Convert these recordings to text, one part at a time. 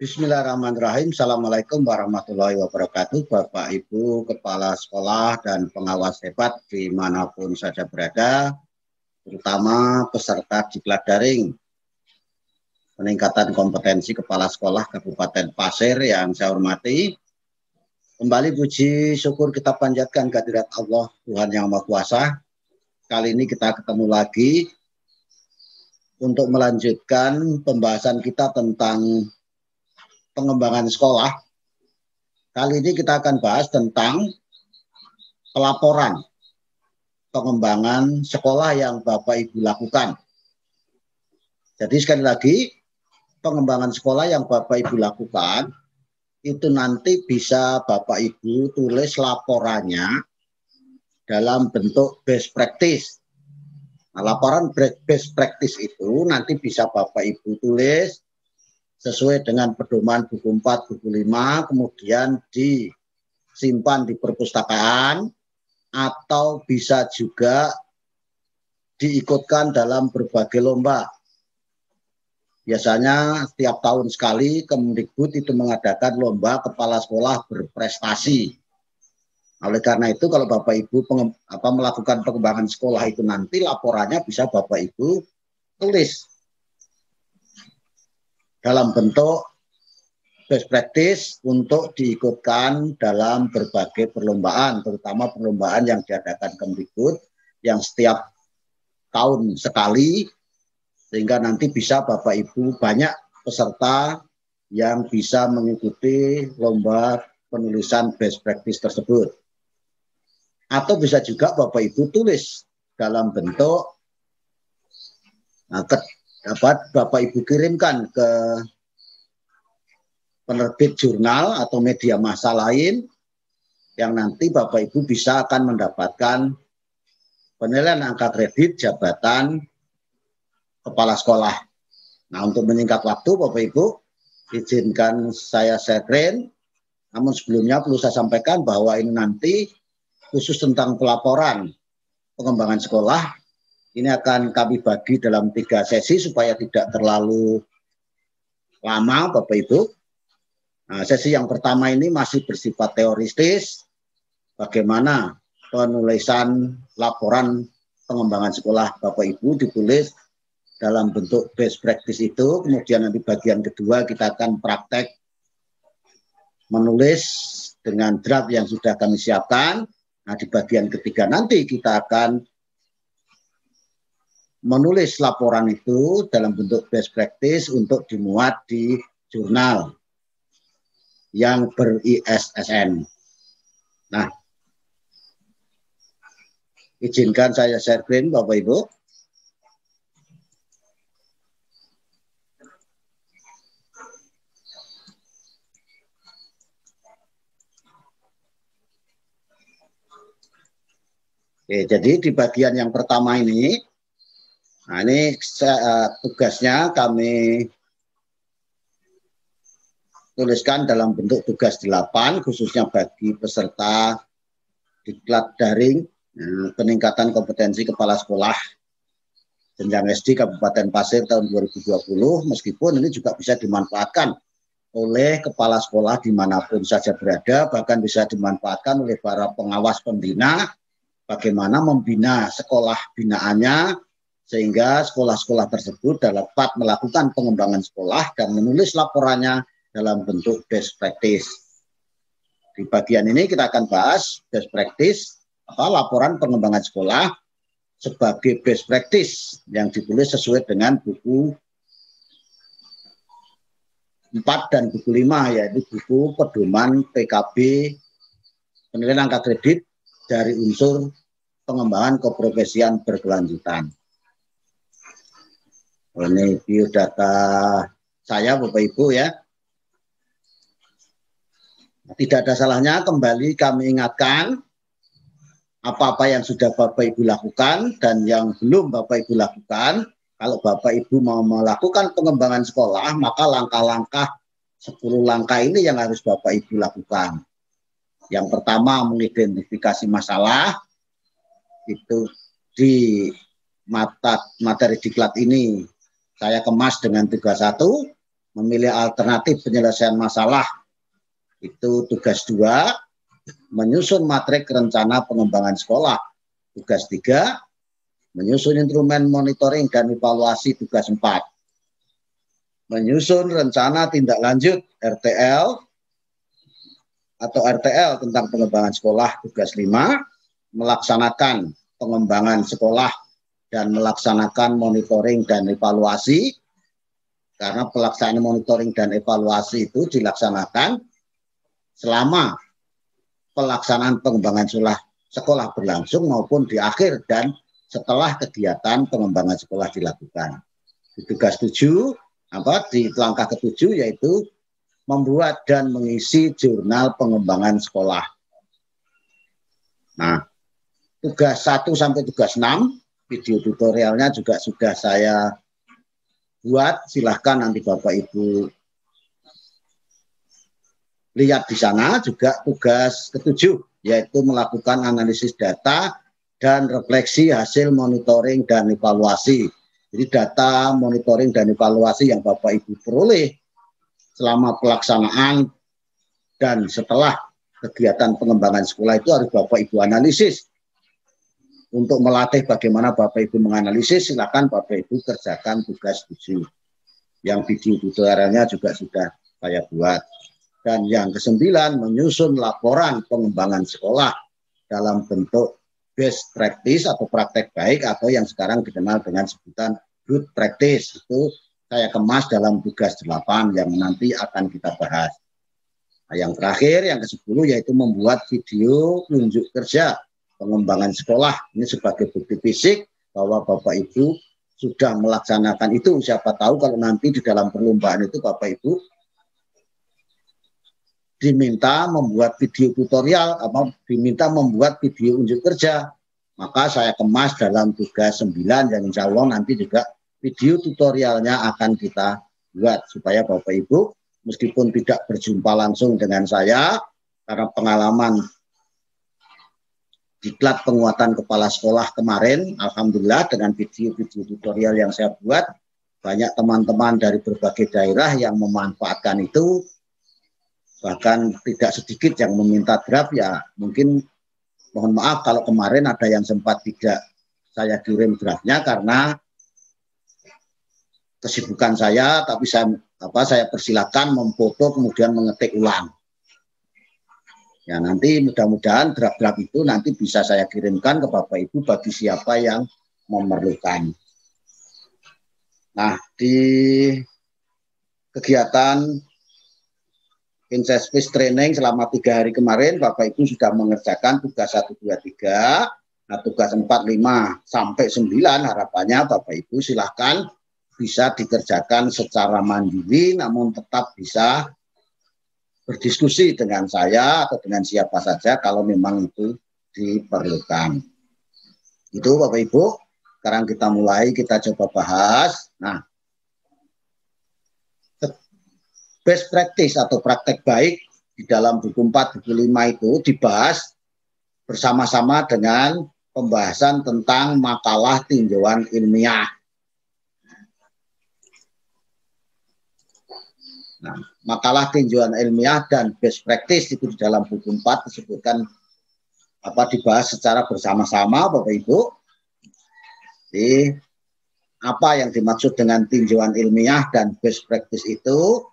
Bismillahirrahmanirrahim. Assalamualaikum warahmatullahi wabarakatuh. Bapak Ibu Kepala Sekolah dan pengawas hebat dimanapun saja berada, terutama peserta diklat daring. Peningkatan kompetensi Kepala Sekolah Kabupaten Pasir yang saya hormati. Kembali puji syukur kita panjatkan kehadirat Allah Tuhan Yang Maha Kuasa. Kali ini kita ketemu lagi untuk melanjutkan pembahasan kita tentang pengembangan sekolah. Kali ini kita akan bahas tentang pelaporan pengembangan sekolah yang Bapak Ibu lakukan. Jadi sekali lagi, pengembangan sekolah yang Bapak Ibu lakukan itu nanti bisa Bapak Ibu tulis laporannya dalam bentuk best practice. Nah, laporan best practice itu nanti bisa Bapak Ibu tulis sesuai dengan pedoman buku 4, buku 5, kemudian disimpan di perpustakaan, atau bisa juga diikutkan dalam berbagai lomba. Biasanya setiap tahun sekali Kemdikbud itu mengadakan lomba kepala sekolah berprestasi. Oleh karena itu kalau Bapak Ibu melakukan pengembangan sekolah itu nanti laporannya bisa Bapak Ibu tulis dalam bentuk best practice untuk diikutkan dalam berbagai perlombaan, terutama perlombaan yang diadakan Kemdikbud yang setiap tahun sekali, sehingga nanti bisa Bapak Ibu banyak peserta yang bisa mengikuti lomba penulisan best practice tersebut. Atau bisa juga Bapak Ibu tulis dalam bentuk Bapak Ibu kirimkan ke penerbit jurnal atau media massa lain yang nanti Bapak Ibu bisa akan mendapatkan penilaian angka kredit jabatan kepala sekolah. Nah, untuk menyingkat waktu Bapak Ibu, izinkan saya screen. Namun sebelumnya perlu saya sampaikan bahwa ini nanti khusus tentang pelaporan pengembangan sekolah. Ini akan kami bagi dalam 3 sesi supaya tidak terlalu lama Bapak Ibu. Nah, sesi yang pertama ini masih bersifat teoristis. Bagaimana penulisan laporan pengembangan sekolah Bapak Ibu ditulis dalam bentuk best practice itu. Kemudian nanti bagian kedua kita akan praktek menulis dengan draft yang sudah kami siapkan. Nah, di bagian ketiga nanti kita akan menulis laporan itu dalam bentuk best practice untuk dimuat di jurnal yang ber-ISSN. Nah, izinkan saya share screen Bapak Ibu. Oke, jadi di bagian yang pertama ini, nah ini tugasnya kami tuliskan dalam bentuk tugas 8, khususnya bagi peserta diklat daring peningkatan kompetensi kepala sekolah jenjang SD Kabupaten Pasir tahun 2020, meskipun ini juga bisa dimanfaatkan oleh kepala sekolah dimanapun saja berada, bahkan bisa dimanfaatkan oleh para pengawas pembina, bagaimana membina sekolah binaannya, sehingga sekolah-sekolah tersebut dapat melakukan pengembangan sekolah dan menulis laporannya dalam bentuk best practice. Di bagian ini kita akan bahas best practice, laporan pengembangan sekolah sebagai best practice yang ditulis sesuai dengan buku 4 dan buku 5, yaitu buku pedoman PKB penilaian angka kredit dari unsur pengembangan keprofesian berkelanjutan. Ini biodata saya Bapak Ibu ya. Tidak ada salahnya kembali kami ingatkan apa-apa yang sudah Bapak Ibu lakukan dan yang belum Bapak Ibu lakukan. Kalau Bapak Ibu mau melakukan pengembangan sekolah, maka langkah-langkah 10 langkah ini yang harus Bapak Ibu lakukan. Yang pertama, mengidentifikasi masalah. Itu di materi diklat ini saya kemas dengan tugas 1. memilih alternatif penyelesaian masalah. Itu tugas 2, menyusun matrik rencana pengembangan sekolah. Tugas 3, menyusun instrumen monitoring dan evaluasi. Tugas 4, menyusun rencana tindak lanjut RTL atau RTL tentang pengembangan sekolah. Tugas 5, melaksanakan pengembangan sekolah dan melaksanakan monitoring dan evaluasi. Karena pelaksanaan monitoring dan evaluasi itu dilaksanakan selama pelaksanaan pengembangan sekolah berlangsung maupun di akhir dan setelah kegiatan pengembangan sekolah dilakukan. Di tugas 7, di langkah ke-7 yaitu membuat dan mengisi jurnal pengembangan sekolah. Nah, tugas 1 sampai tugas 6, video tutorialnya juga sudah saya buat. Silahkan nanti Bapak Ibu lihat di sana. Juga tugas ke-7, yaitu melakukan analisis data dan refleksi hasil monitoring dan evaluasi. Jadi data, monitoring, dan evaluasi yang Bapak Ibu peroleh selama pelaksanaan dan setelah kegiatan pengembangan sekolah itu harus Bapak Ibu analisis. Untuk melatih bagaimana Bapak Ibu menganalisis, silakan Bapak Ibu kerjakan tugas 7. Yang video tutorialnya juga sudah saya buat. Dan yang ke-9, menyusun laporan pengembangan sekolah dalam bentuk best practice atau praktek baik atau yang sekarang dikenal dengan sebutan good practice. Itu saya kemas dalam tugas 8 yang nanti akan kita bahas. Nah, yang terakhir, yang ke-10, yaitu membuat video unjuk kerja pengembangan sekolah. Ini sebagai bukti fisik bahwa Bapak Ibu sudah melaksanakan itu. Siapa tahu kalau nanti di dalam perlombaan itu Bapak Ibu diminta membuat video tutorial atau diminta membuat video unjuk kerja, maka saya kemas dalam tugas 9 yang insya Allah nanti juga video tutorialnya akan kita buat supaya Bapak Ibu meskipun tidak berjumpa langsung dengan saya karena pengalaman diklat penguatan kepala sekolah kemarin, alhamdulillah dengan video-video tutorial yang saya buat, banyak teman-teman dari berbagai daerah yang memanfaatkan itu, bahkan tidak sedikit yang meminta draft. Ya mungkin mohon maaf kalau kemarin ada yang sempat tidak saya kirim draftnya karena kesibukan saya, tapi saya persilakan memfoto kemudian mengetik ulang. Ya nanti mudah-mudahan draft-draft itu nanti bisa saya kirimkan ke Bapak Ibu bagi siapa yang memerlukan. Nah, di kegiatan Insespace Training selama 3 hari kemarin, Bapak Ibu sudah mengerjakan tugas 1, 2, 3. Nah, tugas 4, 5 sampai 9 harapannya Bapak Ibu silahkan bisa dikerjakan secara mandiri, namun tetap bisa berdiskusi dengan saya atau dengan siapa saja kalau memang itu diperlukan. Itu Bapak Ibu, sekarang kita mulai, kita coba bahas. Nah, best practice atau praktek baik di dalam buku 4, buku 5 itu dibahas bersama-sama dengan pembahasan tentang makalah tinjauan ilmiah. Nah, makalah tinjauan ilmiah dan best practice itu di dalam buku 4 disebutkan dibahas secara bersama-sama Bapak Ibu. Jadi apa yang dimaksud dengan tinjauan ilmiah dan best practice itu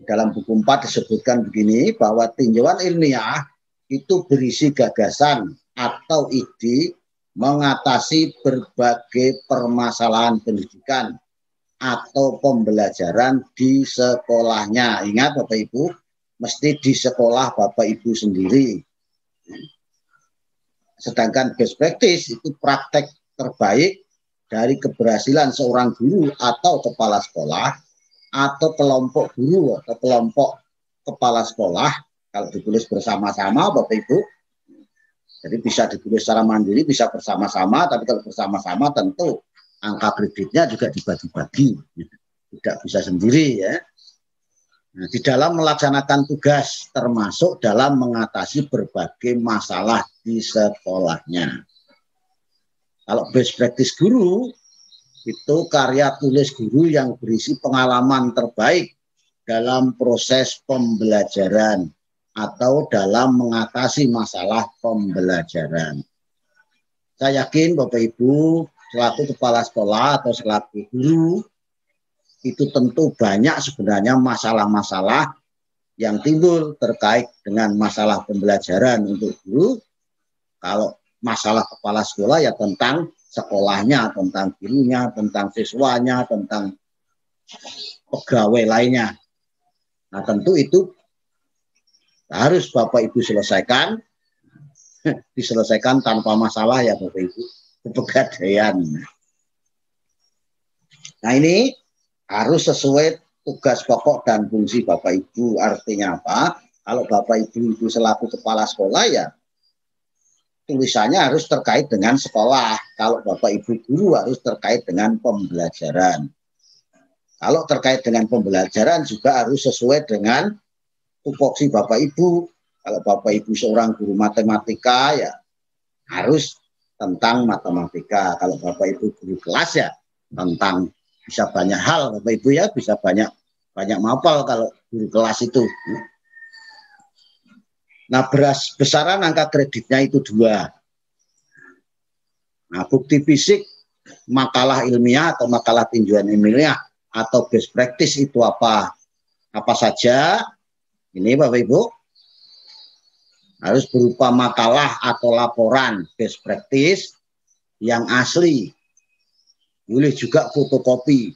dalam buku 4 disebutkan begini, bahwa tinjauan ilmiah itu berisi gagasan atau ide mengatasi berbagai permasalahan pendidikan atau pembelajaran di sekolahnya. Ingat Bapak Ibu, mesti di sekolah Bapak Ibu sendiri. Sedangkan best practice itu praktek terbaik dari keberhasilan seorang guru atau kepala sekolah atau kelompok guru atau kelompok kepala sekolah. Kalau ditulis bersama-sama Bapak Ibu, jadi bisa ditulis secara mandiri, bisa bersama-sama, tapi kalau bersama-sama tentu angka kreditnya juga dibagi-bagi, tidak bisa sendiri ya. Nah, di dalam melaksanakan tugas termasuk dalam mengatasi berbagai masalah di sekolahnya. Kalau best practice guru itu karya tulis guru yang berisi pengalaman terbaik dalam proses pembelajaran atau dalam mengatasi masalah pembelajaran. Saya yakin Bapak Ibu selaku kepala sekolah atau selaku guru itu tentu banyak sebenarnya masalah-masalah yang timbul terkait dengan masalah pembelajaran untuk guru. Kalau masalah kepala sekolah ya tentang sekolahnya, tentang gurunya, tentang siswanya, tentang pegawai lainnya. Nah tentu itu harus Bapak Ibu selesaikan, diselesaikan tanpa masalah ya Bapak Ibu, kepegadaian. Nah ini harus sesuai tugas pokok dan fungsi Bapak Ibu. Artinya apa? Kalau Bapak Ibu itu selaku kepala sekolah ya tulisannya harus terkait dengan sekolah. Kalau Bapak Ibu guru harus terkait dengan pembelajaran. Kalau terkait dengan pembelajaran juga harus sesuai dengan tupoksi Bapak Ibu. Kalau Bapak Ibu seorang guru matematika ya harus tentang matematika. Kalau Bapak Ibu guru kelas ya tentang bisa banyak hal Bapak Ibu ya, bisa banyak mapel kalau guru kelas itu. Nah, besaran angka kreditnya itu 2. Nah, bukti fisik, makalah ilmiah atau makalah tinjauan ilmiah atau best practice itu apa? Apa saja? Ini Bapak Ibu harus berupa makalah atau laporan best practice yang asli. Boleh juga fotokopi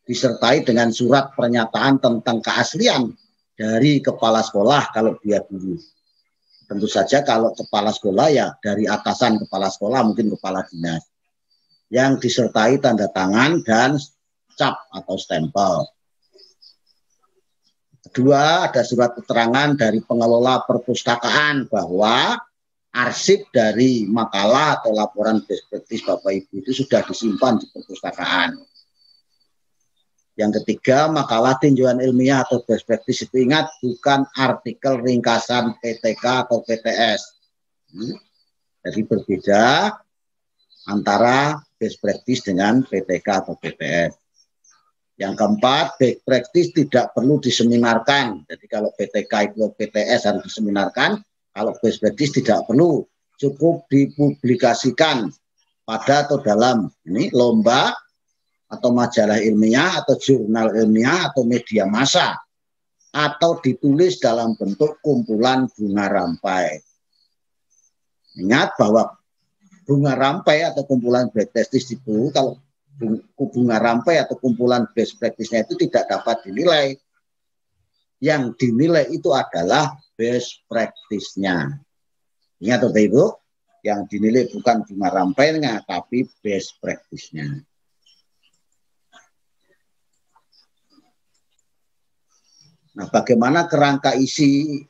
disertai dengan surat pernyataan tentang keaslian dari kepala sekolah kalau dia guru. Tentu saja kalau kepala sekolah ya dari atasan kepala sekolah, mungkin kepala dinas, yang disertai tanda tangan dan cap atau stempel. Kedua, ada surat keterangan dari pengelola perpustakaan bahwa arsip dari makalah atau laporan best practice Bapak Ibu itu sudah disimpan di perpustakaan. Yang ketiga, makalah tinjauan ilmiah atau best practice itu ingat bukan artikel ringkasan PTK atau PTS. Jadi berbeda antara best practice dengan PTK atau PTS. Yang keempat, best practice tidak perlu diseminarkan. Jadi kalau PTK itu PTS harus diseminarkan, kalau best practice tidak perlu, cukup dipublikasikan pada atau dalam ini lomba atau majalah ilmiah atau jurnal ilmiah atau media massa atau ditulis dalam bentuk kumpulan bunga rampai. Ingat bahwa bunga rampai atau kumpulan best practice itu kalau bunga rampai atau kumpulan best practice-nya itu tidak dapat dinilai. Yang dinilai itu adalah best practice-nya. Ingat Bapak Ibu, yang dinilai bukan bunga rampainya tapi best practice-nya. Nah, bagaimana kerangka isi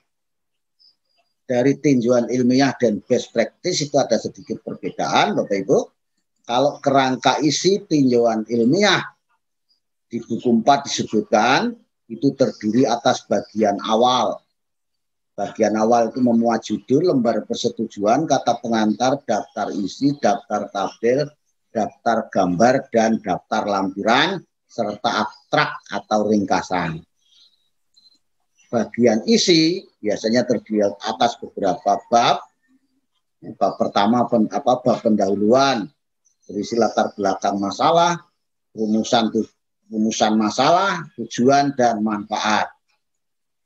dari tinjauan ilmiah dan best practice itu ada sedikit perbedaan, Bapak Ibu. Kalau kerangka isi tinjauan ilmiah di buku 4 disebutkan itu terdiri atas bagian awal. Bagian awal itu memuat judul, lembar persetujuan, kata pengantar, daftar isi, daftar tabel, daftar gambar, dan daftar lampiran, serta abstrak atau ringkasan. Bagian isi biasanya terdiri atas beberapa bab. Bab pertama bab pendahuluan, berisi latar belakang masalah, rumusan masalah, tujuan dan manfaat.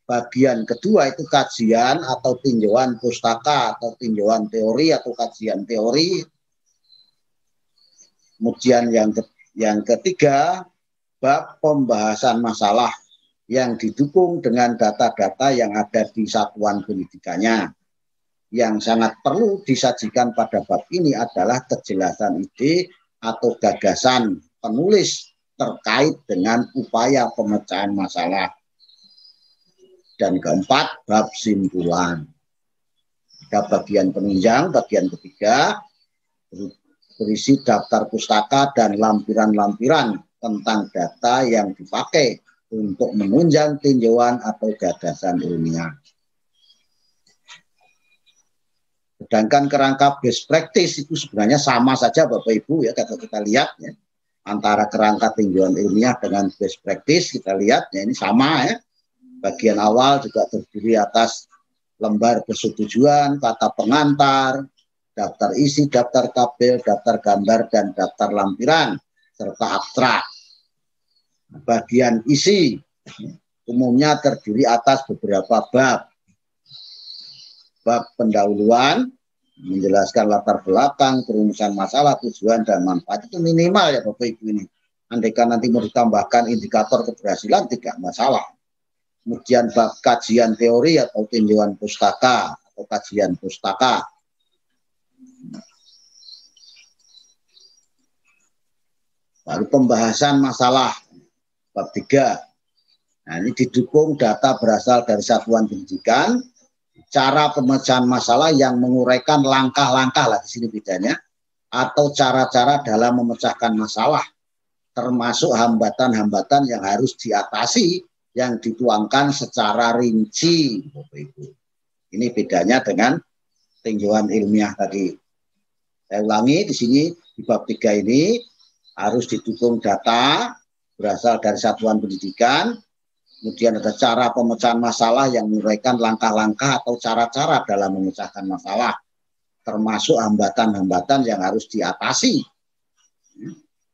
Bagian kedua itu kajian atau tinjauan pustaka atau tinjauan teori atau kajian teori. Kemudian yang ketiga bab pembahasan masalah yang didukung dengan data-data yang ada di satuan pendidikannya. Yang sangat perlu disajikan pada bab ini adalah kejelasan ide atau gagasan penulis terkait dengan upaya pemecahan masalah. Dan keempat, bab simpulan. Ada bagian penunjang, bagian ketiga, berisi daftar pustaka dan lampiran-lampiran tentang data yang dipakai untuk menunjang tinjauan atau gagasan ilmiah. Sedangkan kerangka best practice itu sebenarnya sama saja Bapak Ibu ya, kalau kita lihat ya. antara kerangka tinjauan ilmiah dengan best practice. Kita lihat ya, ini sama ya. Bagian awal juga terdiri atas lembar persetujuan, kata pengantar, daftar isi, daftar tabel, daftar gambar, dan daftar lampiran, serta abstrak. Bagian isi umumnya terdiri atas beberapa bab. Bab pendahuluan, menjelaskan latar belakang, perumusan masalah, tujuan, dan manfaat. Itu minimal ya Bapak Ibu ini. Andaikan nanti mau ditambahkan indikator keberhasilan, tidak masalah. Kemudian bab kajian teori atau tinjauan pustaka atau kajian pustaka. Lalu pembahasan masalah bab 3. Nah, ini didukung data berasal dari satuan pendidikan, cara pemecahan masalah yang menguraikan langkah-langkah lah di sini bedanya, atau cara-cara dalam memecahkan masalah, termasuk hambatan-hambatan yang harus diatasi yang dituangkan secara rinci. Ini bedanya dengan tinjauan ilmiah tadi. Saya ulangi di sini di bab 3 ini harus didukung data berasal dari satuan pendidikan, kemudian ada cara pemecahan masalah yang menguraikan langkah-langkah atau cara-cara dalam memecahkan masalah, termasuk hambatan-hambatan yang harus diatasi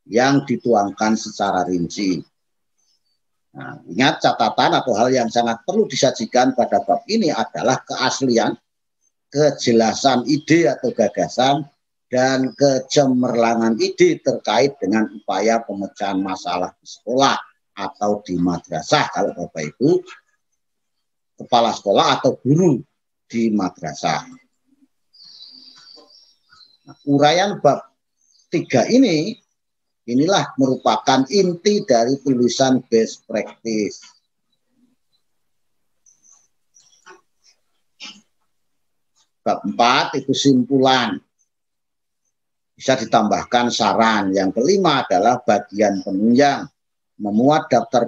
yang dituangkan secara rinci. Nah, ingat catatan atau hal yang sangat perlu disajikan pada bab ini adalah keaslian, kejelasan ide atau gagasan, dan kecemerlangan ide terkait dengan upaya pemecahan masalah di sekolah atau di madrasah kalau Bapak Ibu kepala sekolah atau guru di madrasah. Nah, uraian bab 3 ini inilah merupakan inti dari tulisan best practice. Bab 4 itu simpulan. Bisa ditambahkan saran. Yang kelima adalah bagian penunjang, memuat daftar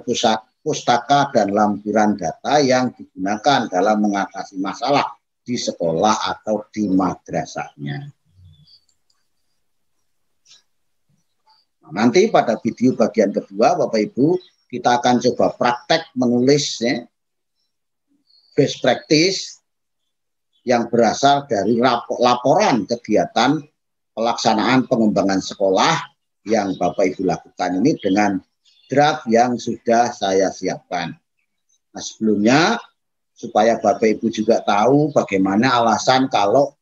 pustaka dan lampiran data yang digunakan dalam mengatasi masalah di sekolah atau di madrasahnya. Nah, nanti pada video bagian kedua Bapak Ibu kita akan coba praktek menulis ya, best practice yang berasal dari laporan kegiatan pelaksanaan pengembangan sekolah yang Bapak Ibu lakukan ini dengan draft yang sudah saya siapkan. Nah, sebelumnya supaya Bapak Ibu juga tahu bagaimana alasan kalau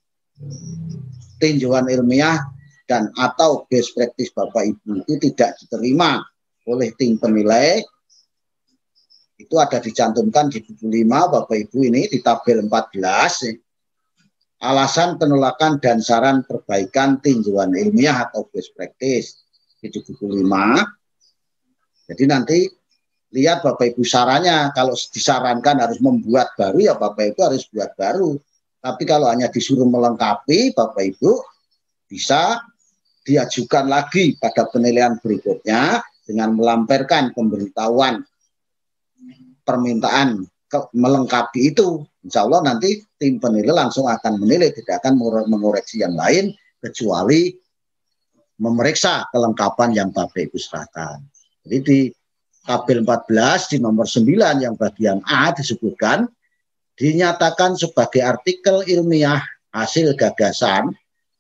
tinjauan ilmiah dan atau best practice Bapak Ibu itu tidak diterima oleh tim penilai, itu ada dicantumkan di buku 5 Bapak Ibu ini di tabel 14. Alasan penolakan dan saran perbaikan tinjauan ilmiah atau best practice di buku 5. Jadi nanti lihat Bapak Ibu sarannya, kalau disarankan harus membuat baru ya Bapak Ibu harus buat baru. Tapi kalau hanya disuruh melengkapi Bapak Ibu bisa diajukan lagi pada penilaian berikutnya dengan melamparkan pemberitahuan permintaan melengkapi itu. Insya Allah nanti tim penilai langsung akan menilai, tidak akan mengoreksi yang lain kecuali memeriksa kelengkapan yang Bapak Ibu serahkan. Jadi di tabel 14 di nomor 9 yang bagian A disebutkan dinyatakan sebagai artikel ilmiah hasil gagasan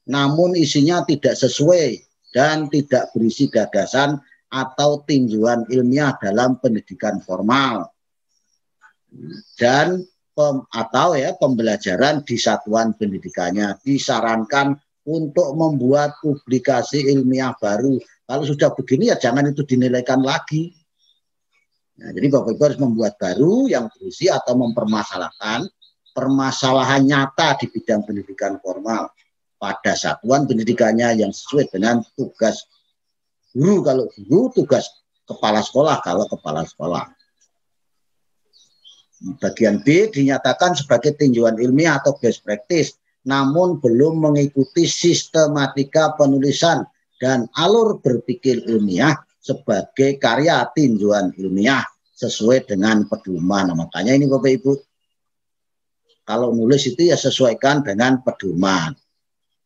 namun isinya tidak sesuai dan tidak berisi gagasan atau tinjauan ilmiah dalam pendidikan formal dan pembelajaran di satuan pendidikannya. Disarankan untuk membuat publikasi ilmiah baru. Kalau sudah begini ya jangan itu dinilaikan lagi. Nah, jadi Bapak Ibu harus membuat baru yang berisi atau mempermasalahkan permasalahan nyata di bidang pendidikan formal pada satuan pendidikannya yang sesuai dengan tugas guru kalau guru, tugas kepala sekolah kalau kepala sekolah. Bagian B dinyatakan sebagai tinjauan ilmiah atau best practice, namun belum mengikuti sistematika penulisan dan alur berpikir ilmiah sebagai karya tinjauan ilmiah sesuai dengan pedoman. Nah, makanya ini Bapak Ibu, kalau nulis itu ya sesuaikan dengan pedoman.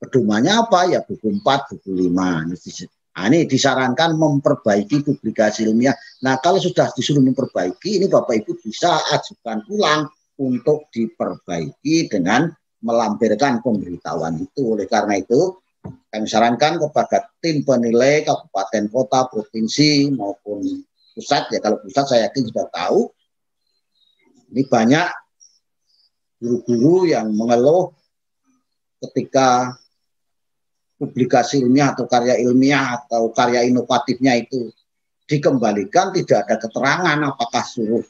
Pedomannya apa? Ya buku 4, buku 5. Nah, ini disarankan memperbaiki publikasi ilmiah. Nah, kalau sudah disuruh memperbaiki, ini Bapak Ibu bisa ajukan ulang untuk diperbaiki dengan melampirkan pemberitahuan itu. Oleh karena itu, kami sarankan kepada tim penilai kabupaten, kota, provinsi maupun pusat, ya kalau pusat saya yakin sudah tahu, ini banyak guru-guru yang mengeluh ketika publikasi ilmiah atau karya ilmiah atau karya inovatifnya itu dikembalikan, tidak ada keterangan apakah suruh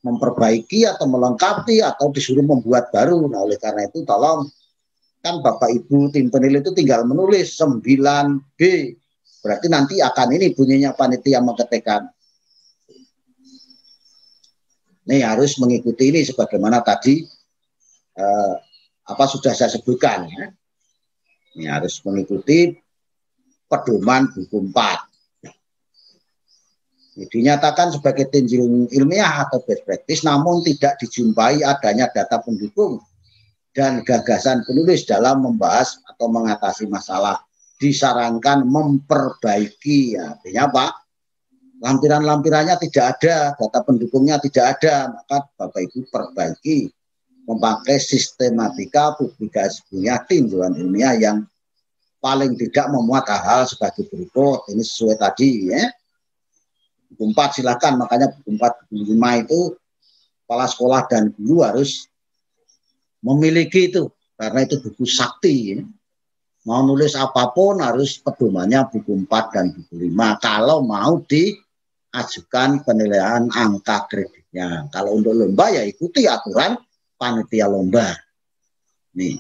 memperbaiki atau melengkapi atau disuruh membuat baru. Nah, oleh karena itu tolong, kan Bapak Ibu tim penilai itu tinggal menulis 9B, berarti nanti akan ini bunyinya panitia mengetikkan. Ini harus mengikuti ini sebagaimana tadi sudah saya sebutkan, ya. Ini harus mengikuti pedoman buku 4. Dinyatakan sebagai tinjauan ilmiah atau best practice, namun tidak dijumpai adanya data pendukung dan gagasan penulis dalam membahas atau mengatasi masalah. Disarankan memperbaiki, ya. Artinya Pak, lampiran-lampirannya tidak ada, data pendukungnya tidak ada, maka Bapak Ibu perbaiki memakai sistematika publikasi ilmiah tinjauan ilmiah yang paling tidak memuat hal-hal sebagai berikut. Ini sesuai tadi, ya. Buku 4 silakan, makanya buku 4, buku 5 itu kepala sekolah dan guru harus memiliki itu, karena itu buku sakti, ya. Mau nulis apapun harus pedomannya buku 4 dan buku 5 kalau mau diajukan penilaian angka kreditnya. Kalau untuk lomba ya ikuti aturan panitia lomba. Nih.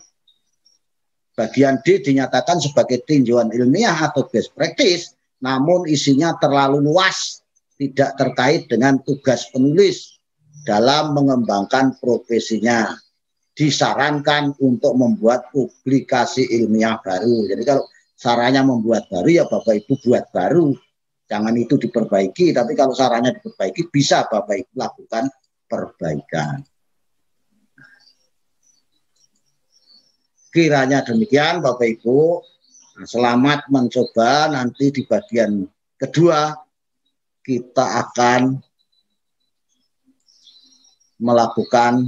Bagian D dinyatakan sebagai tinjauan ilmiah atau best practice, namun isinya terlalu luas, tidak terkait dengan tugas penulis dalam mengembangkan profesinya. Disarankan untuk membuat publikasi ilmiah baru. Jadi kalau sarannya membuat baru, ya Bapak Ibu buat baru. Jangan itu diperbaiki, tapi kalau sarannya diperbaiki, bisa Bapak Ibu lakukan perbaikan. Kiranya demikian Bapak Ibu, selamat mencoba. Nanti di bagian kedua kita akan melakukan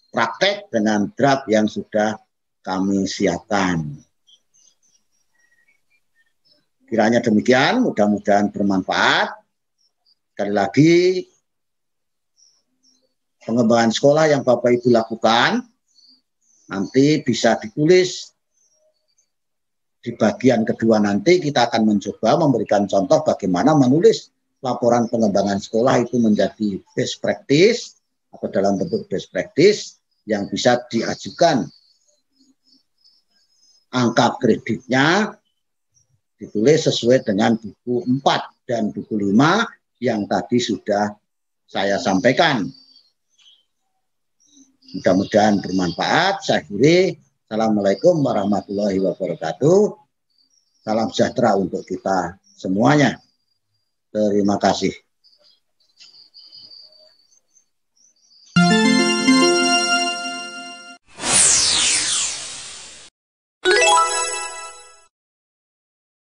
praktek dengan draft yang sudah kami siapkan. Kiranya demikian, mudah-mudahan bermanfaat. Sekali lagi, pengembangan sekolah yang Bapak Ibu lakukan nanti bisa ditulis di bagian kedua. Nanti kita akan mencoba memberikan contoh bagaimana menulis laporan pengembangan sekolah itu menjadi best practice atau dalam bentuk best practice yang bisa diajukan angka kreditnya ditulis sesuai dengan buku 4 dan buku 5 yang tadi sudah saya sampaikan. Mudah-mudahan bermanfaat. Saya akhiri. Assalamualaikum warahmatullahi wabarakatuh. Salam sejahtera untuk kita semuanya. Terima kasih.